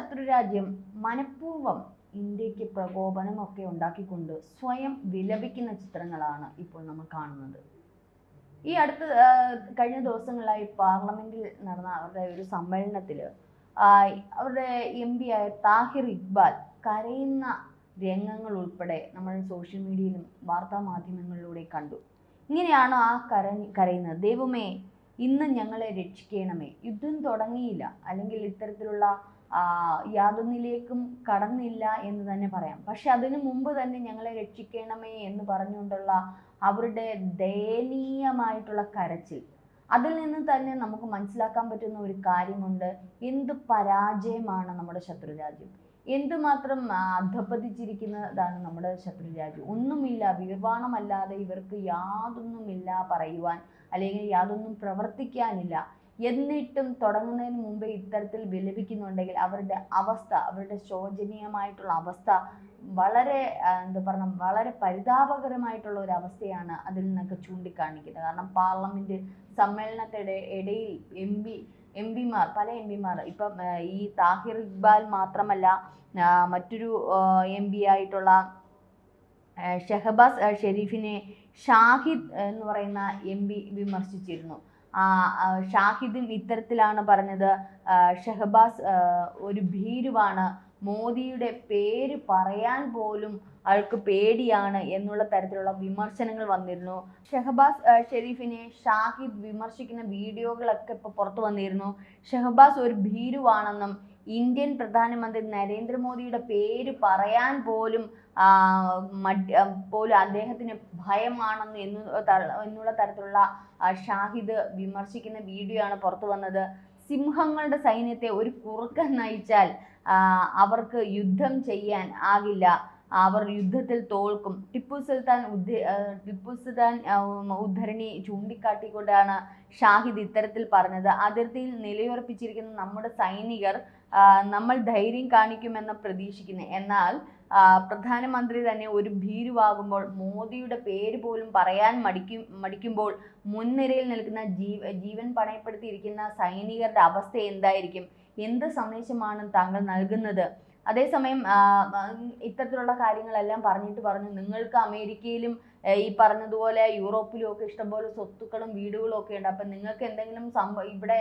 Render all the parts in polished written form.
ശത്രുരാജ്യം മനഃപൂർവ്വം ഇന്ത്യക്ക് പ്രകോപനമൊക്കെ ഉണ്ടാക്കിക്കൊണ്ട് സ്വയം വിലപിക്കുന്ന ചിത്രങ്ങളാണ് ഇപ്പോൾ നമ്മൾ കാണുന്നത്. ഈ കഴിഞ്ഞ ദിവസങ്ങളായി പാർലമെന്റിൽ നടന്ന അവരുടെ ഒരു സമ്മേളനത്തിൽ അവരുടെ MP ആയ താഹിർ ഇക്ബാൽ കരയുന്ന രംഗങ്ങൾ ഉൾപ്പെടെ നമ്മൾ സോഷ്യൽ മീഡിയയിലും വാർത്താ മാധ്യമങ്ങളിലൂടെ കണ്ടു. ഇങ്ങനെയാണ് ആ കരയുന്നത്: ദൈവമേ, ഇന്ന് ഞങ്ങളെ രക്ഷിക്കണമേ. യുദ്ധം തുടങ്ങിയില്ല, അല്ലെങ്കിൽ ഇത്തരത്തിലുള്ള യാതൊന്നിലേക്കും കടന്നില്ല എന്ന് തന്നെ പറയാം. പക്ഷെ അതിനു മുമ്പ് തന്നെ ഞങ്ങളെ രക്ഷിക്കണമേ എന്ന് പറഞ്ഞുകൊണ്ടുള്ള അവരുടെ ദയനീയമായിട്ടുള്ള കരച്ചിൽ, അതിൽ നിന്ന് തന്നെ നമുക്ക് മനസ്സിലാക്കാൻ പറ്റുന്ന ഒരു കാര്യമുണ്ട്: എന്ത് പരാജയമാണ് നമ്മുടെ ശത്രുരാജ്യം, എന്തുമാത്രം അധപ്പതിച്ചിരിക്കുന്നതാണ് നമ്മുടെ ശത്രുരാജ്യം. ഒന്നുമില്ല, വീർവാണമല്ലാതെ ഇവർക്ക് യാതൊന്നുമില്ല പറയുവാൻ, അല്ലെങ്കിൽ യാതൊന്നും പ്രവർത്തിക്കാനില്ല. എന്നിട്ടും തുടങ്ങുന്നതിന് മുമ്പേ ഇത്തരത്തിൽ വിലപിക്കുന്നുണ്ടെങ്കിൽ അവരുടെ അവസ്ഥ, അവരുടെ ശോചനീയമായിട്ടുള്ള അവസ്ഥ വളരെ വളരെ പരിതാപകരമായിട്ടുള്ള ഒരു അവസ്ഥയാണ് അതിൽ നിന്നൊക്കെ ചൂണ്ടിക്കാണിക്കുന്നത്. കാരണം പാർലമെന്റ് സമ്മേളനത്തിടെ ഇടയിൽ പല എം പിമാർ, ഇപ്പം ഈ താഹിർ ഇക്ബാൽ മാത്രമല്ല, മറ്റൊരു MP ആയിട്ടുള്ള ഷഹബാസ് ഷെരീഫിനെ ഷാഹിദ് എന്ന് പറയുന്ന MP വിമർശിച്ചിരുന്നു. ഷാഹിദും ഇത്തരത്തിലാണ് പറഞ്ഞത്: ഷഹബാസ് ഒരു ഭീരുവാണ്, മോദിയുടെ പേര് പറയാൻ പോലും അയാൾക്ക് പേടിയാണ് എന്നുള്ള തരത്തിലുള്ള വിമർശനങ്ങൾ വന്നിരുന്നു. ഷഹബാസ് ഷെരീഫിനെ ഷാഹിദ് വിമർശിക്കുന്ന വീഡിയോകളൊക്കെ ഇപ്പോൾ പുറത്തു വന്നിരുന്നു. ഷഹബാസ് ഒരു ഭീരുവാണെന്നും ഇന്ത്യൻ പ്രധാനമന്ത്രി നരേന്ദ്രമോദിയുടെ പേര് പറയാൻ പോലും അദ്ദേഹത്തിന് ഭയമാണെന്ന് എന്നുള്ള തരത്തിലുള്ള ഷാഹിദ് വിമർശിക്കുന്ന വീഡിയോ ആണ് പുറത്തു വന്നത്. സിംഹങ്ങളുടെ സൈന്യത്തെ ഒരു കുറുക്കൻ നയിച്ചാൽ അവർക്ക് യുദ്ധം ചെയ്യാൻ ആകില്ല, അവർ യുദ്ധത്തിൽ തോൽക്കും. ടിപ്പു സുൽത്താൻ ഉദ്ധരണി ചൂണ്ടിക്കാട്ടിക്കൊണ്ടാണ് ഷാഹിദ് ഇത്തരത്തിൽ പറഞ്ഞത്. അതിർത്തിയിൽ നിലയുറപ്പിച്ചിരിക്കുന്ന നമ്മുടെ സൈനികർ നമ്മൾ ധൈര്യം കാണിക്കുമെന്ന് പ്രതീക്ഷിക്കുന്നു. എന്നാൽ പ്രധാനമന്ത്രി തന്നെ ഒരു ഭീരുവാകുമ്പോൾ, മോദിയുടെ പേര് പോലും പറയാൻ മടിക്കുമ്പോൾ മുൻനിരയിൽ നിൽക്കുന്ന ജീവൻ പണയപ്പെടുത്തിയിരിക്കുന്ന സൈനികരുടെ അവസ്ഥ എന്തായിരിക്കും? എന്ത് സന്ദേശമാണ് താങ്കൾ നൽകുന്നത്? അതേസമയം ഇത്തരത്തിലുള്ള കാര്യങ്ങളെല്ലാം പറഞ്ഞു നിങ്ങൾക്ക് അമേരിക്കയിലും ഈ പറഞ്ഞതുപോലെ യൂറോപ്പിലും ഒക്കെ ഇഷ്ടംപോലെ സ്വത്തുക്കളും വീടുകളും ഒക്കെ ഉണ്ട്. അപ്പം നിങ്ങൾക്ക് എന്തെങ്കിലും ഇവിടെ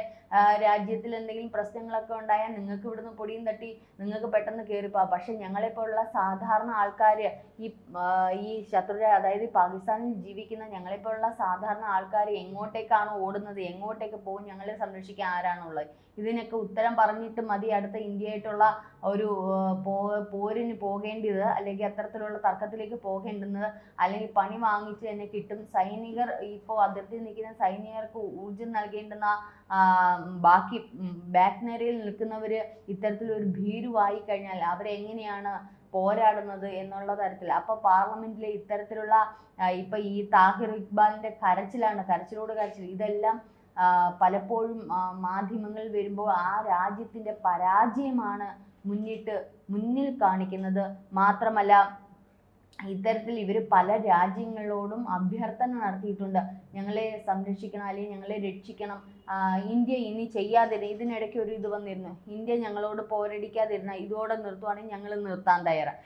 രാജ്യത്തിൽ എന്തെങ്കിലും പ്രശ്നങ്ങളൊക്കെ ഉണ്ടായാൽ നിങ്ങൾക്ക് ഇവിടുന്ന് പൊടിയും തട്ടി നിങ്ങൾക്ക് പെട്ടെന്ന് കയറിപ്പോവാം. പക്ഷെ ഞങ്ങളെപ്പോലുള്ള സാധാരണ ആൾക്കാർ, ഈ അതായത് പാകിസ്ഥാനിൽ ജീവിക്കുന്ന ഞങ്ങളെപ്പോലുള്ള സാധാരണ ആൾക്കാർ എങ്ങോട്ടേക്കാണ് ഓടുന്നത്, എങ്ങോട്ടേക്ക് പോകും, ഞങ്ങളെ സംരക്ഷിക്കാൻ ആരാണുള്ളത്? ഇതിനൊക്കെ ഉത്തരം പറഞ്ഞിട്ട് മതി അടുത്ത ഇന്ത്യയായിട്ടുള്ള ഒരു പോരിന് പോകേണ്ടത്, അല്ലെങ്കിൽ അത്തരത്തിലുള്ള തർക്കത്തിലേക്ക് പോകേണ്ടുന്നത്. അല്ലെങ്കിൽ പണി വാങ്ങിച്ച് തന്നെ കിട്ടും. സൈനികർ, ഇപ്പോൾ അതിർത്തി നിൽക്കുന്ന സൈനികർക്ക് ഊർജം നൽകേണ്ടുന്ന ബാക്കി ബാക്ക്നേറിയിൽ നിൽക്കുന്നവര് ഇത്തരത്തിലൊരു ഭീരുവായി കഴിഞ്ഞാൽ അവരെങ്ങനെയാണ് പോരാടുന്നത് എന്നുള്ള തരത്തിൽ. അപ്പൊ പാർലമെന്റിലെ ഇത്തരത്തിലുള്ള ഇപ്പൊ ഈ താഹിർ ഇക്ബാലിന്റെ കരച്ചിലോട് കരച്ചിൽ, ഇതെല്ലാം പലപ്പോഴും മാധ്യമങ്ങളിൽ വരുമ്പോൾ ആ രാജ്യത്തിന്റെ പരാജയമാണ് മുന്നിൽ കാണിക്കുന്നത്. മാത്രമല്ല, ഇത്തരത്തിൽ ഇവർ പല രാജ്യങ്ങളോടും അഭ്യർത്ഥന നടത്തിയിട്ടുണ്ട്: ഞങ്ങളെ സംരക്ഷിക്കണം, അല്ലെങ്കിൽ ഞങ്ങളെ രക്ഷിക്കണം, ഇന്ത്യ ഇനി ചെയ്യാതിരുന്ന. ഇതിനിടയ്ക്ക് ഒരു ഇത് വന്നിരുന്നു: ഇന്ത്യ ഞങ്ങളോട് പോരടിക്കാതിരുന്ന ഇതോടെ നിർത്തുവാണെങ്കിൽ ഞങ്ങൾ നിർത്താൻ തയ്യാറാണ്,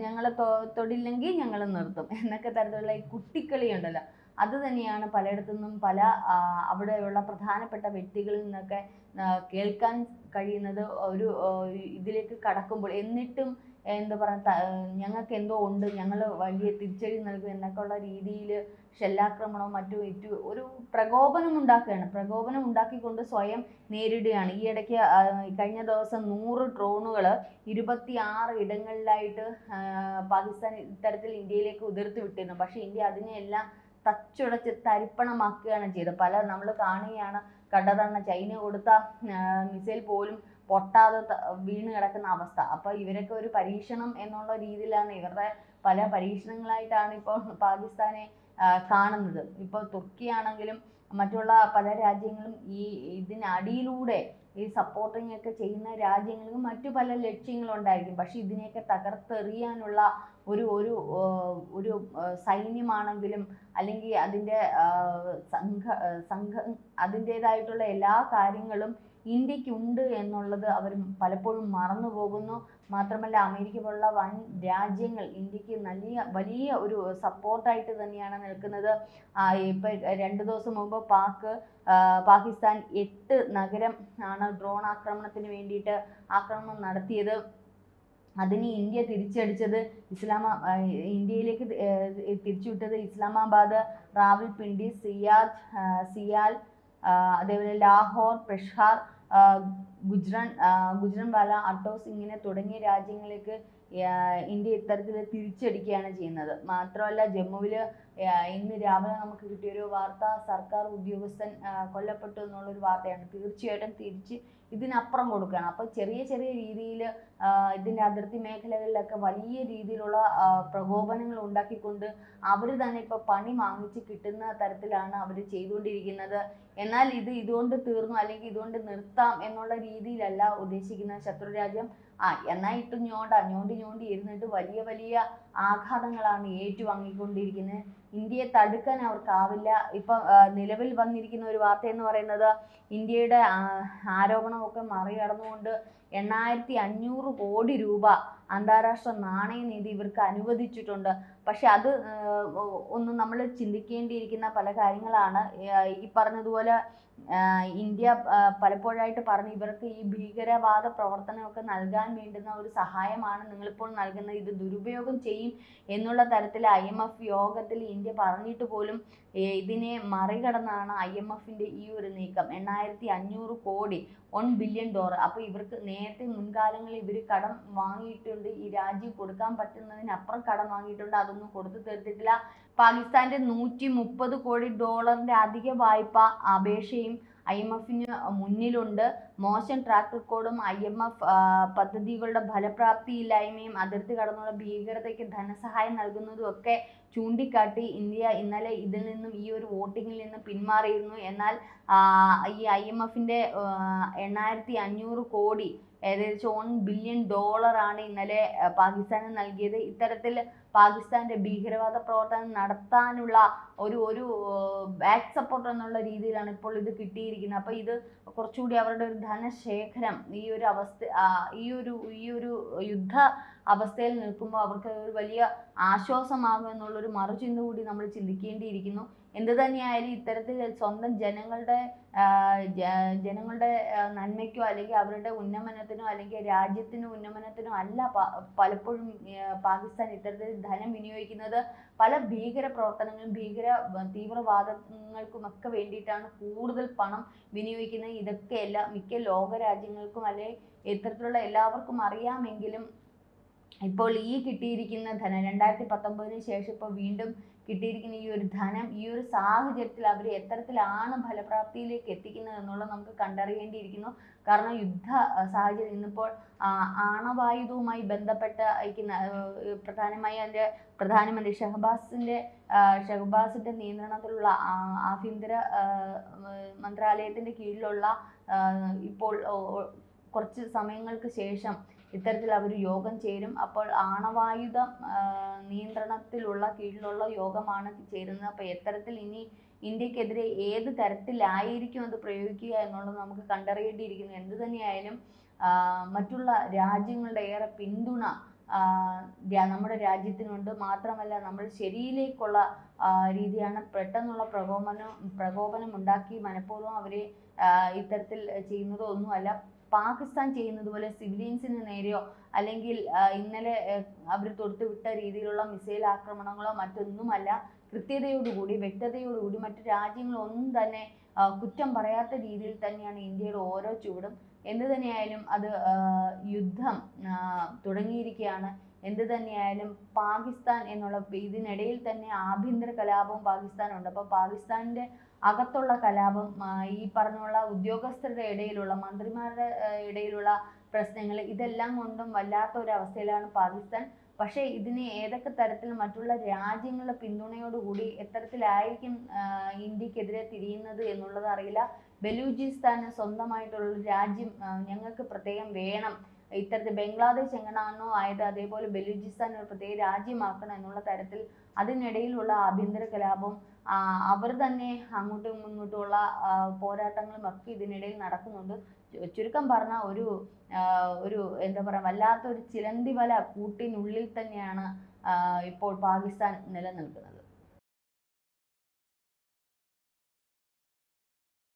ഞങ്ങളെ തൊടില്ലെങ്കിൽ ഞങ്ങൾ നിർത്തും എന്നൊക്കെ തരത്തിലുള്ള ഈ കുട്ടിക്കളി ഉണ്ടല്ലോ, അത് തന്നെയാണ് പലയിടത്തുനിന്നും അവിടെയുള്ള പ്രധാനപ്പെട്ട വ്യക്തികളിൽ നിന്നൊക്കെ കേൾക്കാൻ കഴിയുന്നത്. ഇതിലേക്ക് കടക്കുമ്പോൾ എന്നിട്ടും ഞങ്ങൾക്ക് എന്തോ ഉണ്ട്, ഞങ്ങൾ വലിയ തിരിച്ചടി നൽകും എന്നൊക്കെ ഉള്ള രീതിയിൽ ഷെല്ലാക്രമണവും മറ്റും ഒരു പ്രകോപനം ഉണ്ടാക്കിക്കൊണ്ട് സ്വയം നേരിടുകയാണ്. ഈ ഇടയ്ക്ക് കഴിഞ്ഞ ദിവസം 100 ഡ്രോണുകൾ 26 ഇടങ്ങളിലായിട്ട് പാകിസ്ഥാൻ ഇത്തരത്തിൽ ഇന്ത്യയിലേക്ക് ഉതിർത്തി വിട്ടിരുന്നു. പക്ഷെ ഇന്ത്യ അതിനെയെല്ലാം തച്ചുടച്ച് തരിപ്പണമാക്കുകയാണ് ചെയ്തത്. നമ്മൾ കാണുകയാണ്, കണ്ടതാണ് ചൈന കൊടുത്ത മിസൈൽ പോലും പൊട്ടാതെ വീണ് കിടക്കുന്ന അവസ്ഥ. അപ്പൊ ഇവരൊക്കെ ഒരു പരീക്ഷണം എന്നുള്ള രീതിയിലാണ്, ഇവരുടെ പല പരീക്ഷണങ്ങളായിട്ടാണ് ഇപ്പോൾ പാകിസ്ഥാനെ കാണുന്നത്. ഇപ്പോൾ തുർക്കിയാണെങ്കിലും മറ്റുള്ള പല രാജ്യങ്ങളും ഇതിനടിയിലൂടെ ഈ സപ്പോർട്ടിങ് ഒക്കെ ചെയ്യുന്ന രാജ്യങ്ങൾക്ക് മറ്റു പല ലക്ഷ്യങ്ങളുണ്ടായിരിക്കും. പക്ഷെ ഇതിനെയൊക്കെ തകർത്തെറിയാനുള്ള ഒരു സൈന്യമാണെങ്കിലും, അല്ലെങ്കിൽ അതിൻ്റെതായിട്ടുള്ള എല്ലാ കാര്യങ്ങളും ഇന്ത്യക്കുണ്ട് എന്നുള്ളത് അവർ പലപ്പോഴും മറന്നു പോകുന്നു. മാത്രമല്ല അമേരിക്ക പോലുള്ള വൻ രാജ്യങ്ങൾ ഇന്ത്യക്ക് വലിയ ഒരു സപ്പോർട്ടായിട്ട് തന്നെയാണ് നിൽക്കുന്നത്. ഇപ്പം 2 ദിവസം മുമ്പ് പാകിസ്ഥാൻ 8 നഗരം ആണ് ഡ്രോൺ ആക്രമണത്തിന് വേണ്ടിയിട്ട് ആക്രമണം നടത്തിയത്. അതിന് ഇന്ത്യ തിരിച്ചടിച്ചത് ഇന്ത്യയിലേക്ക് തിരിച്ചുവിട്ടത് ഇസ്ലാമാബാദ്, റാവൽപിണ്ടി, സിയാൽ, അതേപോലെ ലാഹോർ, പെഷാവർ, ഗുജ്റൻവാല, അട്ടോസ് ഇങ്ങനെ തുടങ്ങിയ രാജ്യങ്ങളിലേക്ക് ഇന്ത്യ ഇത്തരത്തിൽ തിരിച്ചടിക്കുകയാണ് ചെയ്യുന്നത്. മാത്രമല്ല ജമ്മുവിൽ ഇന്ന് രാവിലെ നമുക്ക് കിട്ടിയൊരു വാർത്ത, സർക്കാർ ഉദ്യോഗസ്ഥൻ കൊല്ലപ്പെട്ടു എന്നുള്ളൊരു വാർത്തയാണ്. തീർച്ചയായിട്ടും ഇതിനപ്പുറം കൊടുക്കുകയാണ്. അപ്പോൾ ചെറിയ ചെറിയ രീതിയിൽ ഇതിൻ്റെ അതിർത്തി മേഖലകളിലൊക്കെ വലിയ രീതിയിലുള്ള പ്രകോപനങ്ങൾ ഉണ്ടാക്കിക്കൊണ്ട് അവർ തന്നെ ഇപ്പോൾ പണി വാങ്ങിച്ച് കിട്ടുന്ന തരത്തിലാണ് അവർ ചെയ്തുകൊണ്ടിരിക്കുന്നത്. എന്നാൽ ഇതുകൊണ്ട് തീർന്നു അല്ലെങ്കിൽ ഇതുകൊണ്ട് നിർത്താം എന്നുള്ള രീതിയിലല്ല ഉദ്ദേശിക്കുന്ന ശത്രുരാജ്യം. എന്നാൽ ഞോണ്ടി ഇരുന്നിട്ട് വലിയ വലിയ ആഘാതങ്ങളാണ് ഏറ്റുവാങ്ങിക്കൊണ്ടിരിക്കുന്നത്. ഇന്ത്യയെ തടുക്കാൻ അവർക്കാവില്ല. ഇപ്പം നിലവിൽ വന്നിരിക്കുന്ന ഒരു വാർത്ത എന്ന് പറയുന്നത് ഇന്ത്യയുടെ ആരോപണമൊക്കെ മറികടന്നുകൊണ്ട് 8500 കോടി രൂപ അന്താരാഷ്ട്ര നാണയനിധി ഇവർക്ക് അനുവദിച്ചിട്ടുണ്ട്. പക്ഷെ അത് ഒന്നും നമ്മൾ ചിന്തിക്കേണ്ടിയിരിക്കുന്ന പല കാര്യങ്ങളാണ്. ഈ പറഞ്ഞതുപോലെ ഇന്ത്യ പലപ്പോഴായിട്ട് പറഞ്ഞ് ഇവർക്ക് ഈ ഭീകരവാദ പ്രവർത്തനമൊക്കെ നൽകാൻ വേണ്ടുന്ന ഒരു സഹായമാണ് നിങ്ങളിപ്പോൾ നൽകുന്നത്, ഇത് ദുരുപയോഗം ചെയ്യും എന്നുള്ള തരത്തിൽ IMF യോഗത്തിൽ ഇന്ത്യ പറഞ്ഞിട്ട് പോലും ഇതിനെ മറികടന്നാണ് IMFന്റെ ഈ ഒരു നീക്കം. 8500 കോടി, $1 ബില്യൺ. അപ്പോൾ ഇവർക്ക് നേരത്തെ മുൻകാലങ്ങളിൽ ഇവർ കടം വാങ്ങിയിട്ടുണ്ട്. ഈ രാജ്യം കൊടുക്കാൻ പറ്റുന്നതിനപ്പുറം കടം വാങ്ങിയിട്ടുണ്ട്. അതൊന്നും കൊടുത്തു തീർത്തിട്ടില്ല. പാകിസ്ഥാന്റെ $130 കോടി അധിക വായ്പ അപേക്ഷയും IMFന് മുന്നിലുണ്ട്. മോശം ട്രാക്ക് റെക്കോർഡും IMF പദ്ധതികളുടെ ഫലപ്രാപ്തിയില്ലായ്മയും അതിർത്തി കടന്നുള്ള ഭീകരതയ്ക്ക് ധനസഹായം നൽകുന്നതും ഒക്കെ ചൂണ്ടിക്കാട്ടി ഇന്ത്യ ഇന്നലെ ഇതിൽ നിന്നും ഈ ഒരു വോട്ടിങ്ങിൽ നിന്ന് പിന്മാറിയിരുന്നു. എന്നാൽ ഈ IMFന്റെ 8500 കോടി, ഏകദേശം $1 ബില്യൺ ആണ് ഇന്നലെ പാകിസ്ഥാന് നൽകിയത്. ഇത്തരത്തിൽ പാകിസ്ഥാന്റെ ഭീകരവാദ പ്രവർത്തനം നടത്താനുള്ള ഒരു ബാക്ക് സപ്പോർട്ട് എന്നുള്ള രീതിയിലാണ് ഇപ്പോൾ ഇത് കിട്ടിയിരിക്കുന്നത്. അപ്പോൾ ഇത് കുറച്ചുകൂടി അവരുടെ ഒരു ധനശേഖരം ഈ ഒരു യുദ്ധ അവസ്ഥയിൽ നിൽക്കുമ്പോൾ അവർക്ക് ഒരു വലിയ ആശ്വാസമാകും എന്നുള്ളൊരു മറുചിന്ത കൂടി നമ്മൾ ചിന്തിക്കേണ്ടിയിരിക്കുന്നു. എന്ത് തന്നെയായാലും ഇത്തരത്തിൽ സ്വന്തം ജനങ്ങളുടെ നന്മയ്ക്കോ അല്ലെങ്കിൽ അവരുടെ ഉന്നമനത്തിനോ അല്ലെങ്കിൽ രാജ്യത്തിൻ്റെ ഉന്നമനത്തിനോ അല്ല പലപ്പോഴും പാകിസ്ഥാൻ ഇത്തരത്തിൽ ധനം വിനിയോഗിക്കുന്നത്. പല ഭീകര പ്രവർത്തനങ്ങളും തീവ്രവാദങ്ങൾക്കുമൊക്കെ വേണ്ടിയിട്ടാണ് കൂടുതൽ പണം വിനിയോഗിക്കുന്നത്. ഇതൊക്കെയല്ല മിക്ക ലോകരാജ്യങ്ങൾക്കും അല്ലെങ്കിൽ ഇത്തരത്തിലുള്ള എല്ലാവർക്കും അറിയാമെങ്കിലും ഇപ്പോൾ ഈ കിട്ടിയിരിക്കുന്ന ധനം 2019 ശേഷം ഇപ്പോൾ വീണ്ടും കിട്ടിയിരിക്കുന്ന ഈ ഒരു ധനം ഈ ഒരു സാഹചര്യത്തിൽ അവർ എത്തരത്തിലാണ് ഫലപ്രാപ്തിയിലേക്ക് എത്തിക്കുന്നത് എന്നുള്ളത് നമുക്ക് കണ്ടറിയേണ്ടിയിരിക്കുന്നു. കാരണം യുദ്ധ സാഹചര്യം ഇന്നിപ്പോൾ ആണവായുധവുമായി ബന്ധപ്പെട്ട പ്രധാനമായി അതിൻ്റെ പ്രധാനമന്ത്രി ഷഹബാസിന്റെ നിയന്ത്രണത്തിലുള്ള ആഭ്യന്തര മന്ത്രാലയത്തിന്റെ കീഴിലുള്ള ഇപ്പോൾ കുറച്ച് സമയങ്ങൾക്ക് ശേഷം ഇത്തരത്തിൽ അവർ യോഗം ചേരും. അപ്പോൾ ആണവായുധ നിയന്ത്രണത്തിലുള്ള കീഴിലുള്ള യോഗമാണ് ചേരുന്നത്. അപ്പോൾ എത്തരത്തിൽ ഇനി ഇന്ത്യക്കെതിരെ ഏത് തരത്തിലായിരിക്കും അത് പ്രയോഗിക്കുക എന്നുള്ളത് നമുക്ക് കണ്ടറിയേണ്ടിയിരിക്കുന്നു. എന്ത് തന്നെയായാലും മറ്റുള്ള രാജ്യങ്ങളുടെ ഏറെ പിന്തുണ നമ്മുടെ രാജ്യത്തിനുണ്ട്. മാത്രമല്ല നമ്മൾ ശരിയിലേക്കുള്ള രീതിയാണ് പെട്ടെന്നുള്ള പ്രകോപനം ഉണ്ടാക്കി മനഃപൂർവ്വം അവരെ ഇത്തരത്തിൽ ചെയ്യുന്നതോ ഒന്നുമല്ല. പാകിസ്ഥാൻ ചെയ്യുന്നത് പോലെ സിവിലിയൻസിന് നേരെയോ അല്ലെങ്കിൽ ഇന്നലെ അവർ തൊടുത്തുവിട്ട രീതിയിലുള്ള മിസൈൽ ആക്രമണങ്ങളോ മറ്റൊന്നുമല്ല. കൃത്യതയോടുകൂടി വ്യക്തതയോടുകൂടി മറ്റു രാജ്യങ്ങളൊന്നും തന്നെ കുറ്റം പറയാത്ത രീതിയിൽ തന്നെയാണ് ഇന്ത്യയുടെ ഓരോ ചുവടും. എന്ത് തന്നെയായാലും അത് യുദ്ധം തുടങ്ങിയിരിക്കുകയാണ്. എന്ത് തന്നെയായാലും പാകിസ്ഥാൻ എന്നുള്ള ഇതിനിടയിൽ തന്നെ ആഭ്യന്തര കലാപവും പാകിസ്ഥാനുണ്ട്. അപ്പോൾ പാകിസ്ഥാനിൻ്റെ അകത്തുള്ള കലാപം, ഈ പറഞ്ഞുള്ള ഉദ്യോഗസ്ഥരുടെ ഇടയിലുള്ള മന്ത്രിമാരുടെ ഇടയിലുള്ള പ്രശ്നങ്ങൾ, ഇതെല്ലാം കൊണ്ടും വല്ലാത്ത ഒരു അവസ്ഥയിലാണ് പാകിസ്ഥാൻ. പക്ഷേ ഇതിന് ഏതൊക്കെ തരത്തിൽ മറ്റുള്ള രാജ്യങ്ങളുടെ പിന്തുണയോടുകൂടി എത്തരത്തിലായിരിക്കും ഇന്ത്യക്കെതിരെ തിരിയുന്നത് എന്നുള്ളത് അറിയില്ല. ബലൂചിസ്ഥാന് സ്വന്തമായിട്ടുള്ള രാജ്യം ഞങ്ങൾക്ക് പ്രത്യേകം വേണം, ഇത്തരത്തിൽ ബംഗ്ലാദേശ് എങ്ങനെയാണോ ആയത് അതേപോലെ ബലൂചിസ്ഥാൻ ഒരു പ്രത്യേക രാജ്യമാക്കണം എന്നുള്ള തരത്തിൽ അതിനിടയിലുള്ള ആഭ്യന്തര കലാപം, അവർ തന്നെ അങ്ങോട്ടും ഇങ്ങോട്ടുമുള്ള പോരാട്ടങ്ങളും ഒക്കെ ഇതിനിടയിൽ നടക്കുന്നുണ്ട്. ചുരുക്കം പറഞ്ഞ ഒരു എന്താ പറയുക, വല്ലാത്തൊരു ചിലന്തി വല കൂട്ടിനുള്ളിൽ തന്നെയാണ് ഇപ്പോൾ പാകിസ്ഥാൻ നിലനിൽക്കുന്നത്.